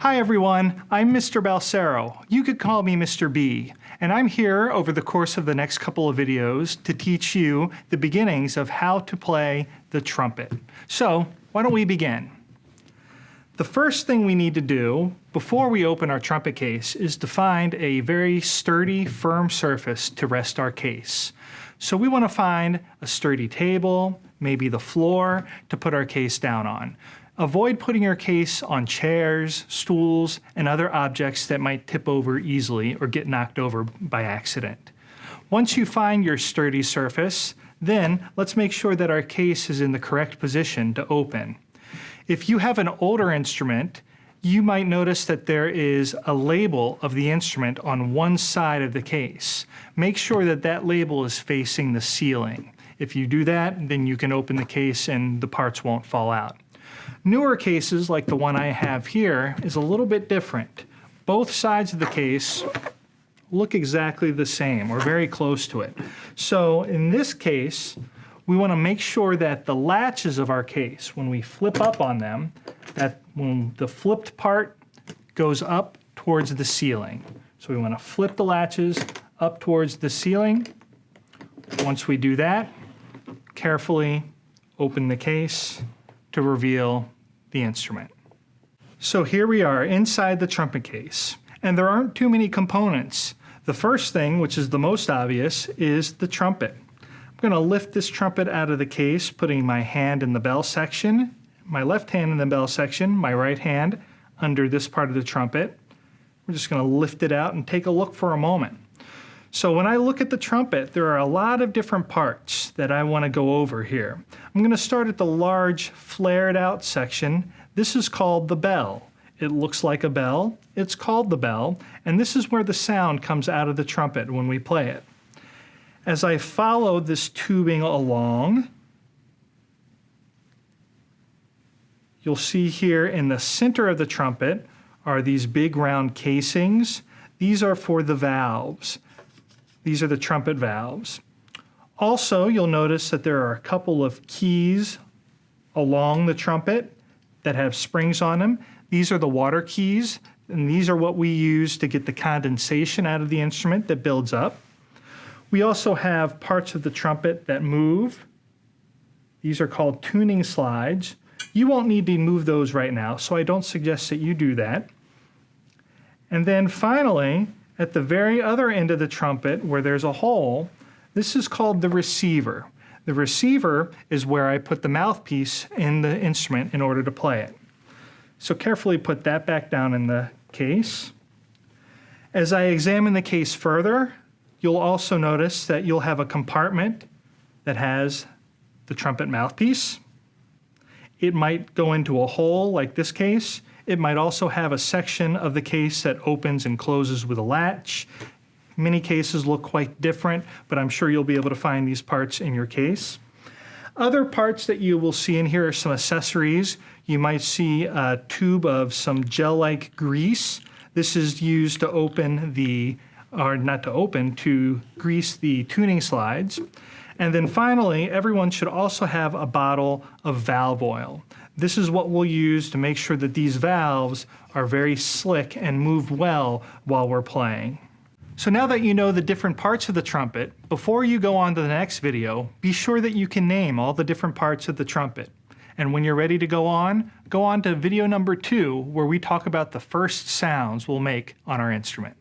Hi everyone, I'm Mr. Balsero. You could call me Mr. B, and I'm here over the course of the next couple of videos to teach you the beginnings of how to play the trumpet. So, why don't we begin? The first thing we need to do before we open our trumpet case is to find a very sturdy, firm surface to rest our case. So we want to find a sturdy table, maybe the floor, to put our case down on. Avoid putting your case on chairs, stools, and other objects that might tip over easily or get knocked over by accident. Once you find your sturdy surface, then let's make sure that our case is in the correct position to open. If you have an older instrument, you might notice that there is a label of the instrument on one side of the case. Make sure that that label is facing the ceiling. If you do that, then you can open the case and the parts won't fall out. Newer cases, like the one I have here, is a little bit different. Both sides of the case look exactly the same, or very close to it. So in this case, we want to make sure that the latches of our case, when we flip up on them, that when the flipped part goes up towards the ceiling. So we want to flip the latches up towards the ceiling. Once we do that, carefully open the case to reveal the instrument. So here we are inside the trumpet case, and there aren't too many components. The first thing, which is the most obvious, is the trumpet. I'm going to lift this trumpet out of the case, putting my hand in the bell section, my left hand in the bell section, my right hand under this part of the trumpet. We're just going to lift it out and take a look for a moment. So when I look at the trumpet, there are a lot of different parts that I want to go over here. I'm going to start at the large flared out section. This is called the bell. It looks like a bell. It's called the bell, and this is where the sound comes out of the trumpet when we play it. As I follow this tubing along, you'll see here in the center of the trumpet are these big round casings. These are for the valves. These are the trumpet valves. Also, you'll notice that there are a couple of keys along the trumpet that have springs on them. These are the water keys, and these are what we use to get the condensation out of the instrument that builds up. We also have parts of the trumpet that move. These are called tuning slides. You won't need to move those right now, so I don't suggest that you do that. And then finally, at the very other end of the trumpet, where there's a hole, this is called the receiver. The receiver is where I put the mouthpiece in the instrument in order to play it. So carefully put that back down in the case. As I examine the case further, you'll also notice that you'll have a compartment that has the trumpet mouthpiece. It might go into a hole like this case. It might also have a section of the case that opens and closes with a latch. Many cases look quite different, but I'm sure you'll be able to find these parts in your case. Other parts that you will see in here are some accessories. You might see a tube of some gel-like grease. This is used to open to grease the tuning slides. And then finally, everyone should also have a bottle of valve oil. This is what we'll use to make sure that these valves are very slick and move well while we're playing. So now that you know the different parts of the trumpet, before you go on to the next video, be sure that you can name all the different parts of the trumpet. And when you're ready to go on to video number 2, where we talk about the first sounds we'll make on our instrument.